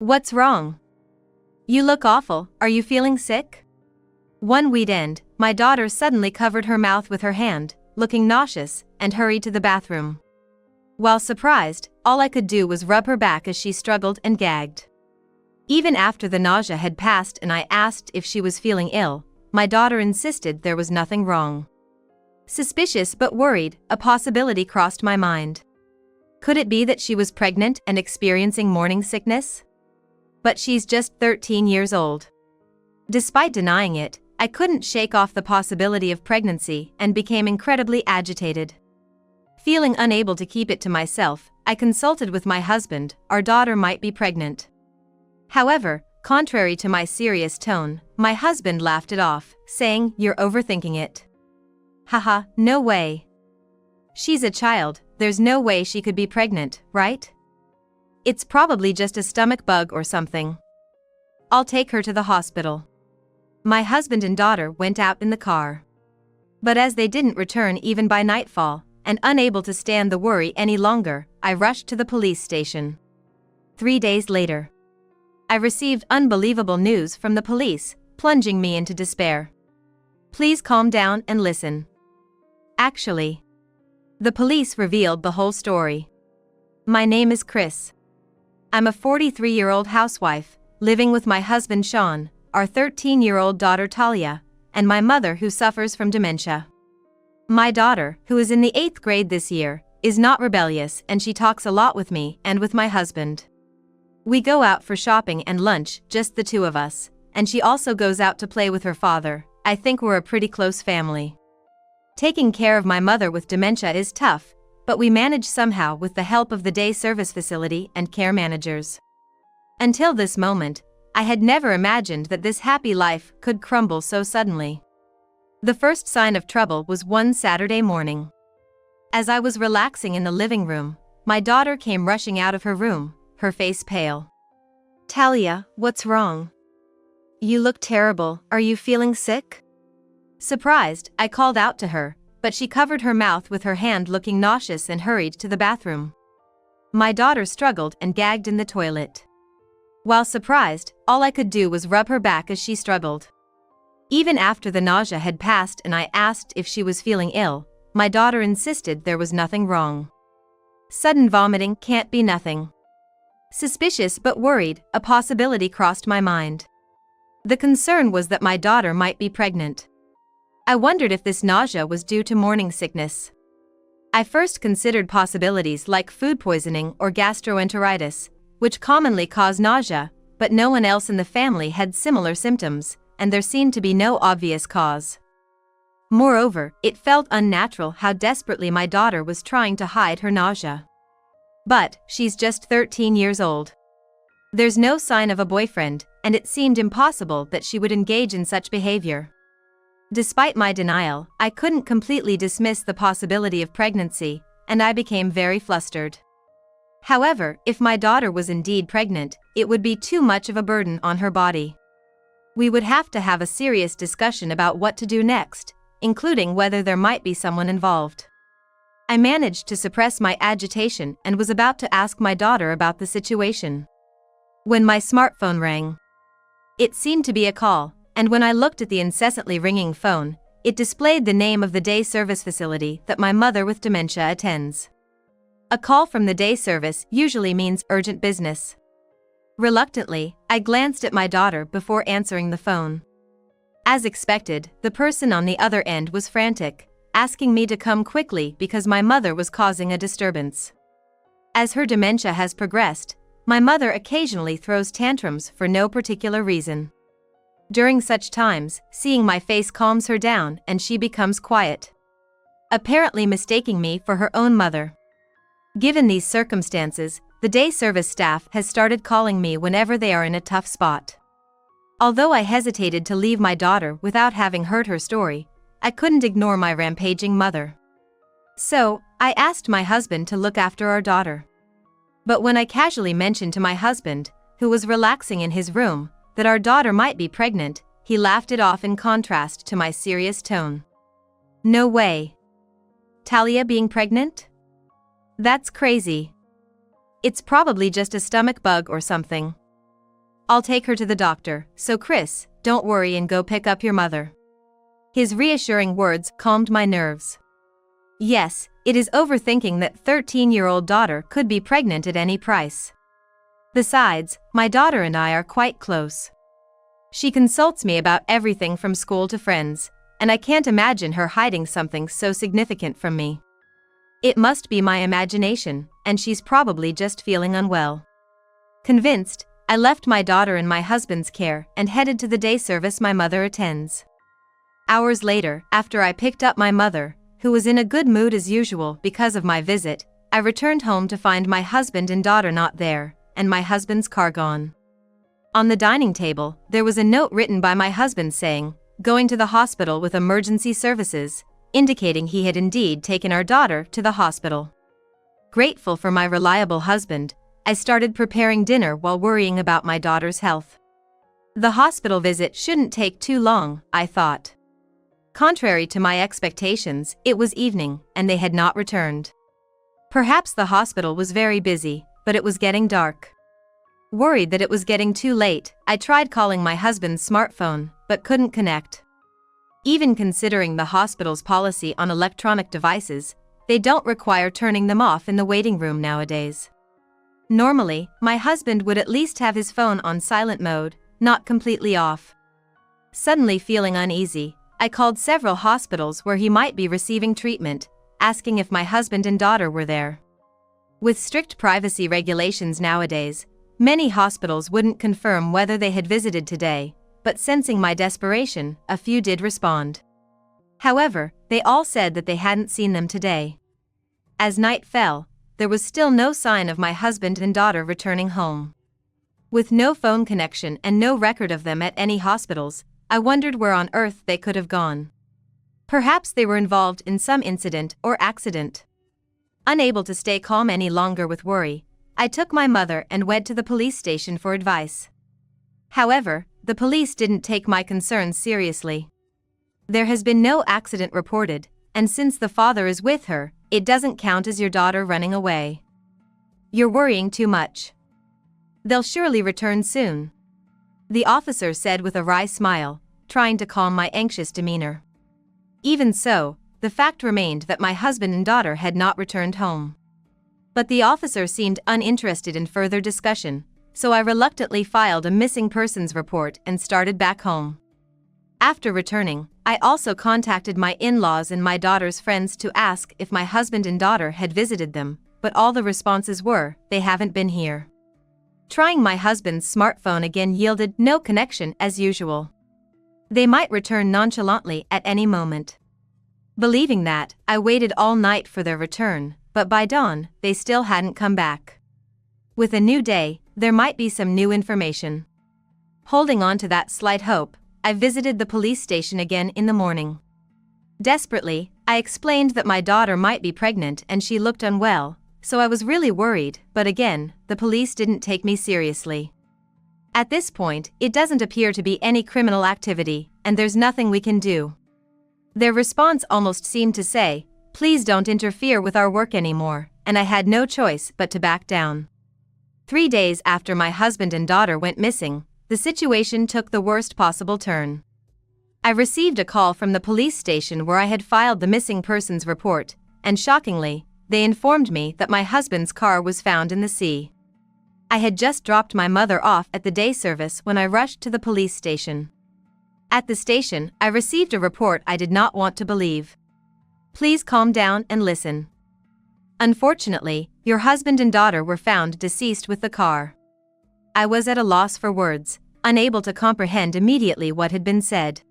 What's wrong? You look awful, are you feeling sick? One weekend, my daughter suddenly covered her mouth with her hand, looking nauseous, and hurried to the bathroom. While surprised, all I could do was rub her back as she struggled and gagged. Even after the nausea had passed and I asked if she was feeling ill, my daughter insisted there was nothing wrong. Suspicious but worried, a possibility crossed my mind. Could it be that she was pregnant and experiencing morning sickness? But she's just 13 years old. Despite denying it, I couldn't shake off the possibility of pregnancy and became incredibly agitated. Feeling unable to keep it to myself, I consulted with my husband. Our daughter might be pregnant. However, contrary to my serious tone, my husband laughed it off, saying, "You're overthinking it." Haha, no way. She's a child, there's no way she could be pregnant, right? It's probably just a stomach bug or something. I'll take her to the hospital. My husband and daughter went out in the car. But as they didn't return even by nightfall, and unable to stand the worry any longer, I rushed to the police station. 3 days later, I received unbelievable news from the police, plunging me into despair. Please calm down and listen. Actually, the police revealed the whole story. My name is Chris. I'm a 43-year-old housewife, living with my husband Sean, our 13-year-old daughter Talia, and my mother who suffers from dementia. My daughter, who is in the 8th grade this year, is not rebellious and she talks a lot with me and with my husband. We go out for shopping and lunch, just the two of us, and she also goes out to play with her father. I think we're a pretty close family. Taking care of my mother with dementia is tough, but we manage somehow with the help of the day service facility and care managers. Until this moment, I had never imagined that this happy life could crumble so suddenly. The first sign of trouble was one Saturday morning. As I was relaxing in the living room, my daughter came rushing out of her room, her face pale. "Talia, what's wrong? You look terrible, are you feeling sick?" Surprised, I called out to her, but she covered her mouth with her hand looking nauseous and hurried to the bathroom. My daughter struggled and gagged in the toilet. While surprised, all I could do was rub her back as she struggled. Even after the nausea had passed and I asked if she was feeling ill, my daughter insisted there was nothing wrong. Sudden vomiting can't be nothing. Suspicious but worried, a possibility crossed my mind. The concern was that my daughter might be pregnant. I wondered if this nausea was due to morning sickness. I first considered possibilities like food poisoning or gastroenteritis, which commonly cause nausea, but no one else in the family had similar symptoms, and there seemed to be no obvious cause. Moreover, it felt unnatural how desperately my daughter was trying to hide her nausea. But, she's just 13 years old. There's no sign of a boyfriend, and it seemed impossible that she would engage in such behavior. Despite my denial, I couldn't completely dismiss the possibility of pregnancy, and I became very flustered. However, if my daughter was indeed pregnant, it would be too much of a burden on her body. We would have to have a serious discussion about what to do next, including whether there might be someone involved. I managed to suppress my agitation and was about to ask my daughter about the situation, when my smartphone rang. It seemed to be a call, and when I looked at the incessantly ringing phone, it displayed the name of the day service facility that my mother with dementia attends. A call from the day service usually means urgent business. Reluctantly, I glanced at my daughter before answering the phone. As expected, the person on the other end was frantic, asking me to come quickly because my mother was causing a disturbance. As her dementia has progressed, my mother occasionally throws tantrums for no particular reason. During such times, seeing my face calms her down and she becomes quiet, apparently mistaking me for her own mother. Given these circumstances, the day service staff has started calling me whenever they are in a tough spot. Although I hesitated to leave my daughter without having heard her story, I couldn't ignore my rampaging mother. So, I asked my husband to look after our daughter. But when I casually mentioned to my husband, who was relaxing in his room, that our daughter might be pregnant, he laughed it off in contrast to my serious tone. "No way. Talia being pregnant? That's crazy. It's probably just a stomach bug or something." I'll take her to the doctor, so Chris, don't worry and go pick up your mother." His reassuring words calmed my nerves. Yes, it is overthinking that 13-year-old daughter could be pregnant at any price. Besides, my daughter and I are quite close. She consults me about everything from school to friends, and I can't imagine her hiding something so significant from me. It must be my imagination, and she's probably just feeling unwell. Convinced, I left my daughter in my husband's care and headed to the day service my mother attends. Hours later, after I picked up my mother, who was in a good mood as usual because of my visit, I returned home to find my husband and daughter not there, and my husband's car gone. On the dining table, there was a note written by my husband saying, "Going to the hospital with emergency services," indicating he had indeed taken our daughter to the hospital. Grateful for my reliable husband, I started preparing dinner while worrying about my daughter's health. The hospital visit shouldn't take too long, I thought. Contrary to my expectations, it was evening, and they had not returned. Perhaps the hospital was very busy, but it was getting dark. Worried that it was getting too late, I tried calling my husband's smartphone, but couldn't connect. Even considering the hospital's policy on electronic devices, they don't require turning them off in the waiting room nowadays. Normally, my husband would at least have his phone on silent mode, not completely off. Suddenly feeling uneasy, I called several hospitals where he might be receiving treatment, asking if my husband and daughter were there. With strict privacy regulations nowadays, many hospitals wouldn't confirm whether they had visited today, but sensing my desperation, a few did respond. However, they all said that they hadn't seen them today. As night fell, there was still no sign of my husband and daughter returning home. With no phone connection and no record of them at any hospitals, I wondered where on earth they could have gone. Perhaps they were involved in some incident or accident. Unable to stay calm any longer with worry, I took my mother and went to the police station for advice. However, the police didn't take my concerns seriously. There has been no accident reported, and since the father is with her, it doesn't count as your daughter running away. You're worrying too much. They'll surely return soon, the officer said with a wry smile, trying to calm my anxious demeanor. Even so, the fact remained that my husband and daughter had not returned home. But the officer seemed uninterested in further discussion, so I reluctantly filed a missing persons report and started back home. After returning, I also contacted my in-laws and my daughter's friends to ask if my husband and daughter had visited them, but all the responses were, "They haven't been here." Trying my husband's smartphone again yielded no connection as usual. They might return nonchalantly at any moment. Believing that, I waited all night for their return, but by dawn, they still hadn't come back. With a new day, there might be some new information. Holding on to that slight hope, I visited the police station again in the morning. Desperately, I explained that my daughter might be pregnant and she looked unwell, so I was really worried, but again, the police didn't take me seriously. At this point, it doesn't appear to be any criminal activity, and there's nothing we can do. Their response almost seemed to say, "Please don't interfere with our work anymore," and I had no choice but to back down. 3 days after my husband and daughter went missing, the situation took the worst possible turn. I received a call from the police station where I had filed the missing persons report, and shockingly, they informed me that my husband's car was found in the sea. I had just dropped my mother off at the day service when I rushed to the police station. At the station, I received a report I did not want to believe. "Please calm down and listen. Unfortunately, your husband and daughter were found deceased with the car." I was at a loss for words, unable to comprehend immediately what had been said.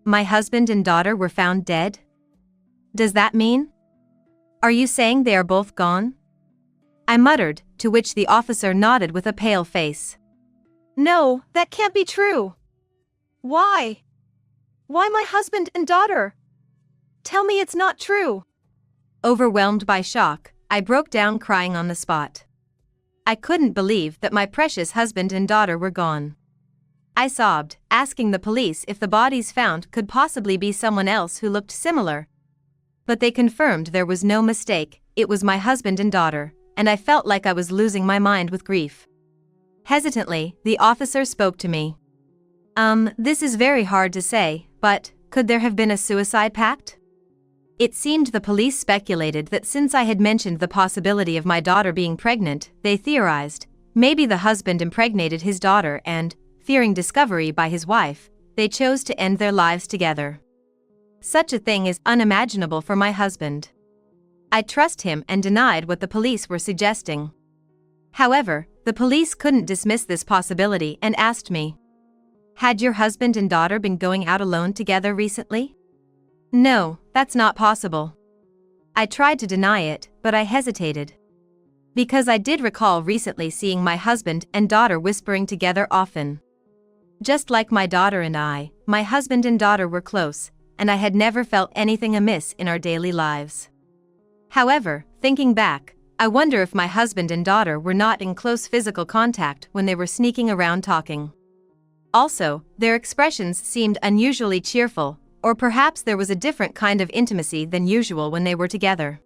My husband and daughter were found dead? Does that mean? Are you saying they are both gone? I muttered, to which the officer nodded with a pale face. "No, that can't be true. Why? Why my husband and daughter? Tell me it's not true." Overwhelmed by shock, I broke down crying on the spot. I couldn't believe that my precious husband and daughter were gone. I sobbed, asking the police if the bodies found could possibly be someone else who looked similar. But they confirmed there was no mistake, it was my husband and daughter, and I felt like I was losing my mind with grief. Hesitantly, the officer spoke to me. This is very hard to say, but could there have been a suicide pact? It seemed the police speculated that since I had mentioned the possibility of my daughter being pregnant, they theorized, maybe the husband impregnated his daughter and, fearing discovery by his wife, they chose to end their lives together. Such a thing is unimaginable for my husband. I trust him and denied what the police were suggesting. However, the police couldn't dismiss this possibility and asked me, "Had your husband and daughter been going out alone together recently?" "No, that's not possible." I tried to deny it, but I hesitated. Because I did recall recently seeing my husband and daughter whispering together often. Just like my daughter and I, my husband and daughter were close, and I had never felt anything amiss in our daily lives. However, thinking back, I wonder if my husband and daughter were not in close physical contact when they were sneaking around talking. Also, their expressions seemed unusually cheerful, or perhaps there was a different kind of intimacy than usual when they were together.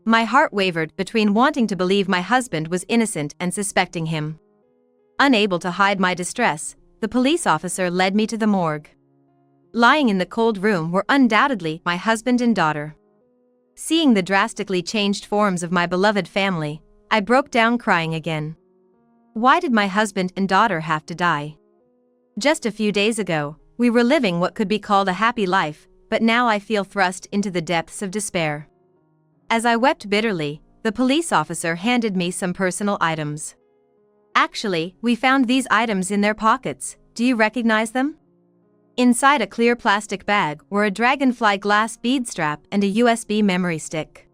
My heart wavered between wanting to believe my husband was innocent and suspecting him. Unable to hide my distress, the police officer led me to the morgue. Lying in the cold room were undoubtedly my husband and daughter. Seeing the drastically changed forms of my beloved family, I broke down crying again. Why did my husband and daughter have to die? Just a few days ago, we were living what could be called a happy life, but now I feel thrust into the depths of despair. As I wept bitterly, the police officer handed me some personal items. Actually, we found these items in their pockets. Do you recognize them? Inside a clear plastic bag were a dragonfly glass bead strap and a USB memory stick.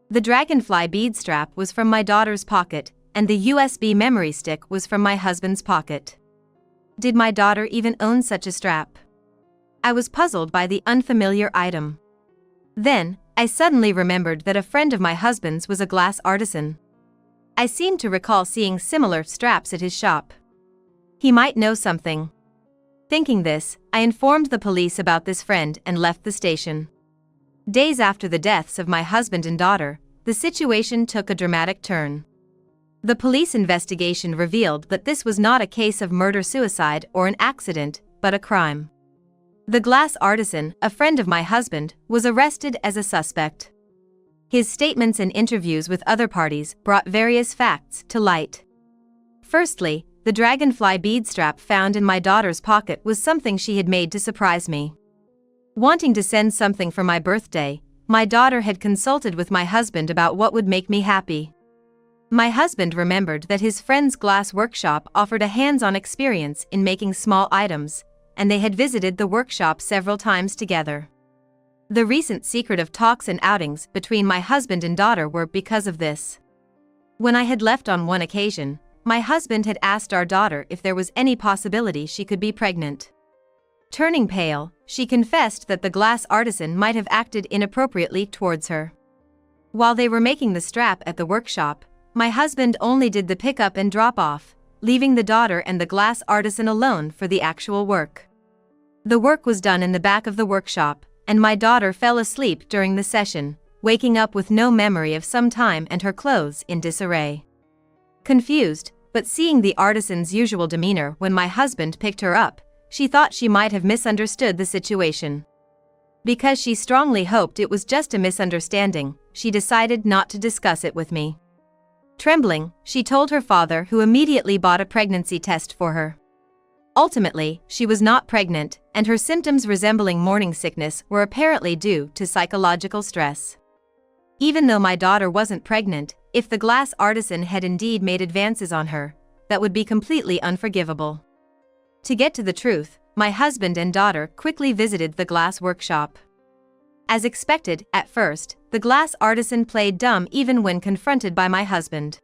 The dragonfly bead strap was from my daughter's pocket, and the USB memory stick was from my husband's pocket. Did my daughter even own such a strap? I was puzzled by the unfamiliar item. Then, I suddenly remembered that a friend of my husband's was a glass artisan. I seemed to recall seeing similar straps at his shop. He might know something. Thinking this, I informed the police about this friend and left the station. Days after the deaths of my husband and daughter, the situation took a dramatic turn. The police investigation revealed that this was not a case of murder-suicide or an accident, but a crime. The glass artisan, a friend of my husband, was arrested as a suspect. His statements and interviews with other parties brought various facts to light. Firstly, the dragonfly bead strap found in my daughter's pocket was something she had made to surprise me. Wanting to send something for my birthday, my daughter had consulted with my husband about what would make me happy. My husband remembered that his friend's glass workshop offered a hands-on experience in making small items, and they had visited the workshop several times together. The recent secretive talks and outings between my husband and daughter were because of this. When I had left on one occasion, my husband had asked our daughter if there was any possibility she could be pregnant. Turning pale, she confessed that the glass artisan might have acted inappropriately towards her. While they were making the strap at the workshop, my husband only did the pick-up and drop-off, leaving the daughter and the glass artisan alone for the actual work. The work was done in the back of the workshop, and my daughter fell asleep during the session, waking up with no memory of some time and her clothes in disarray. Confused, but seeing the artisan's usual demeanor when my husband picked her up, she thought she might have misunderstood the situation. Because she strongly hoped it was just a misunderstanding, she decided not to discuss it with me. Trembling, she told her father, who immediately bought a pregnancy test for her. Ultimately, she was not pregnant, and her symptoms resembling morning sickness were apparently due to psychological stress. Even though my daughter wasn't pregnant, if the glass artisan had indeed made advances on her, that would be completely unforgivable. To get to the truth, my husband and daughter quickly visited the glass workshop. As expected, at first, the glass artisan played dumb even when confronted by my husband.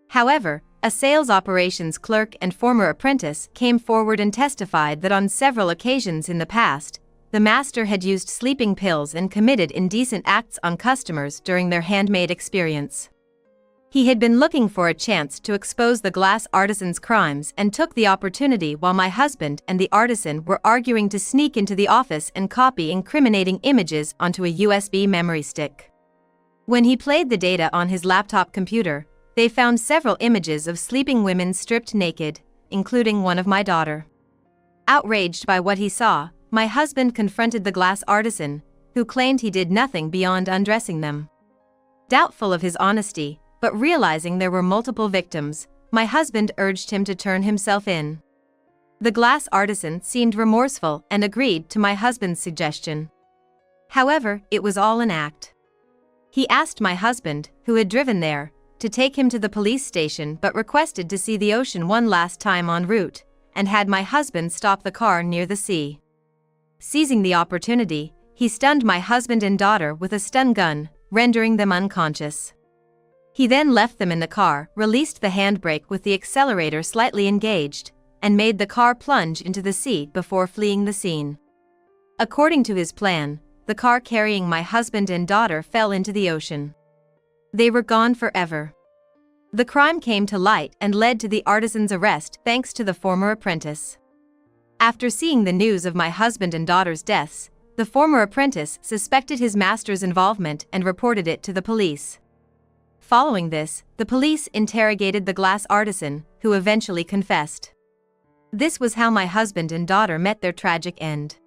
However, a sales operations clerk and former apprentice came forward and testified that on several occasions in the past, the master had used sleeping pills and committed indecent acts on customers during their handmade experience. He had been looking for a chance to expose the glass artisan's crimes and took the opportunity while my husband and the artisan were arguing to sneak into the office and copy incriminating images onto a USB memory stick. When he played the data on his laptop computer, they found several images of sleeping women stripped naked, including one of my daughter. Outraged by what he saw, my husband confronted the glass artisan, who claimed he did nothing beyond undressing them. Doubtful of his honesty, but realizing there were multiple victims, my husband urged him to turn himself in. The glass artisan seemed remorseful and agreed to my husband's suggestion. However, it was all an act. He asked my husband, who had driven there, to take him to the police station but requested to see the ocean one last time en route, and had my husband stop the car near the sea. Seizing the opportunity, he stunned my husband and daughter with a stun gun, rendering them unconscious. He then left them in the car, released the handbrake with the accelerator slightly engaged, and made the car plunge into the sea before fleeing the scene. According to his plan, the car carrying my husband and daughter fell into the ocean. They were gone forever. The crime came to light and led to the artisan's arrest thanks to the former apprentice. After seeing the news of my husband and daughter's deaths, the former apprentice suspected his master's involvement and reported it to the police. Following this, the police interrogated the glass artisan, who eventually confessed. This was how my husband and daughter met their tragic end.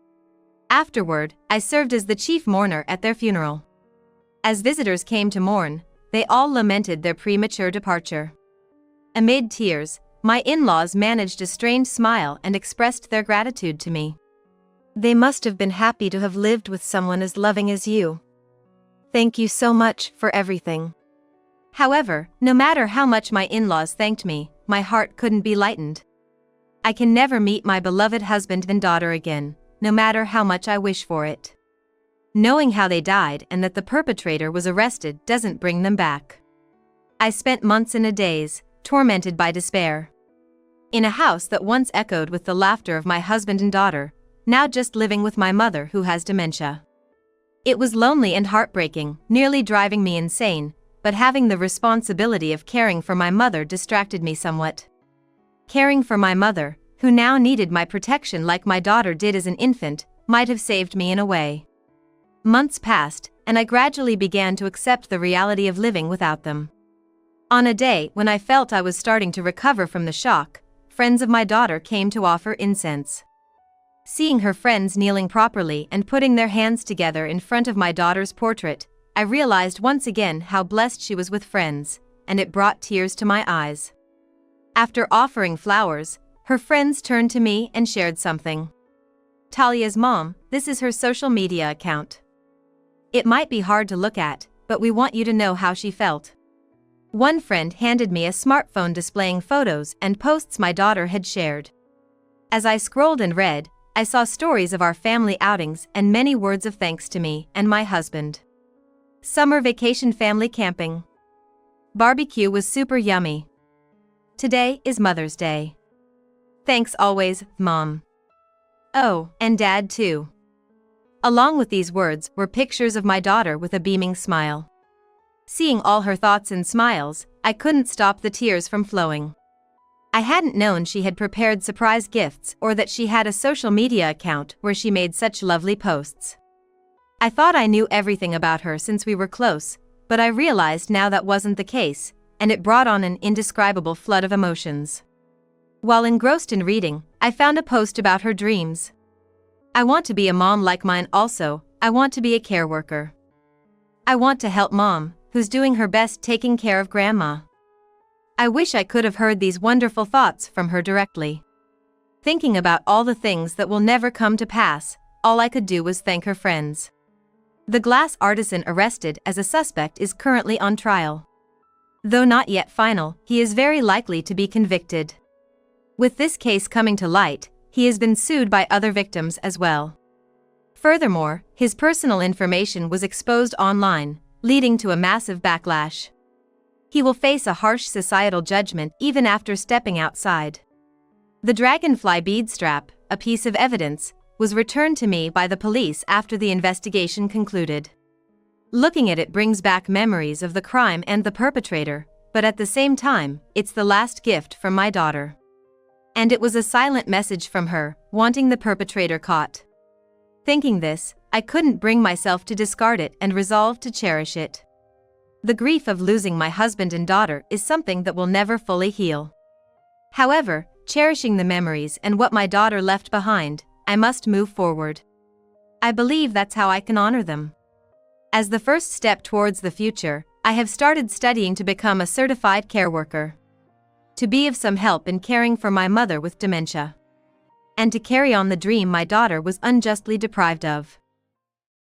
Afterward, I served as the chief mourner at their funeral. As visitors came to mourn, they all lamented their premature departure. Amid tears, my in-laws managed a strained smile and expressed their gratitude to me. They must have been happy to have lived with someone as loving as you. Thank you so much for everything. However, no matter how much my in-laws thanked me, my heart couldn't be lightened. I can never meet my beloved husband and daughter again, no matter how much I wish for it. Knowing how they died and that the perpetrator was arrested doesn't bring them back. I spent months and days, tormented by despair. In a house that once echoed with the laughter of my husband and daughter, now just living with my mother who has dementia. It was lonely and heartbreaking, nearly driving me insane, but having the responsibility of caring for my mother distracted me somewhat. Caring for my mother, who now needed my protection like my daughter did as an infant, might have saved me in a way. Months passed, and I gradually began to accept the reality of living without them. On a day when I felt I was starting to recover from the shock, friends of my daughter came to offer incense. Seeing her friends kneeling properly and putting their hands together in front of my daughter's portrait, I realized once again how blessed she was with friends, and it brought tears to my eyes. After offering flowers, her friends turned to me and shared something. Talia's mom, this is her social media account. It might be hard to look at, but we want you to know how she felt. One friend handed me a smartphone displaying photos and posts my daughter had shared. As I scrolled and read, I saw stories of our family outings and many words of thanks to me and my husband. Summer vacation family camping. Barbecue was super yummy. Today is Mother's Day. Thanks always, Mom. Oh, and Dad too. Along with these words were pictures of my daughter with a beaming smile. Seeing all her thoughts and smiles, I couldn't stop the tears from flowing. I hadn't known she had prepared surprise gifts or that she had a social media account where she made such lovely posts. I thought I knew everything about her since we were close, but I realized now that wasn't the case, and it brought on an indescribable flood of emotions. While engrossed in reading, I found a post about her dreams. I want to be a mom like mine also, I want to be a care worker. I want to help Mom, who's doing her best taking care of Grandma. I wish I could have heard these wonderful thoughts from her directly. Thinking about all the things that will never come to pass, all I could do was thank her friends. The glass artisan arrested as a suspect is currently on trial. Though not yet final, he is very likely to be convicted. With this case coming to light, he has been sued by other victims as well. Furthermore, his personal information was exposed online, leading to a massive backlash. He will face a harsh societal judgment even after stepping outside. The dragonfly bead strap, a piece of evidence, was returned to me by the police after the investigation concluded. Looking at it brings back memories of the crime and the perpetrator, but at the same time, it's the last gift from my daughter. And it was a silent message from her, wanting the perpetrator caught. Thinking this, I couldn't bring myself to discard it and resolved to cherish it. The grief of losing my husband and daughter is something that will never fully heal. However, cherishing the memories and what my daughter left behind, I must move forward. I believe that's how I can honor them. As the first step towards the future, I have started studying to become a certified care worker. To be of some help in caring for my mother with dementia. And to carry on the dream my daughter was unjustly deprived of.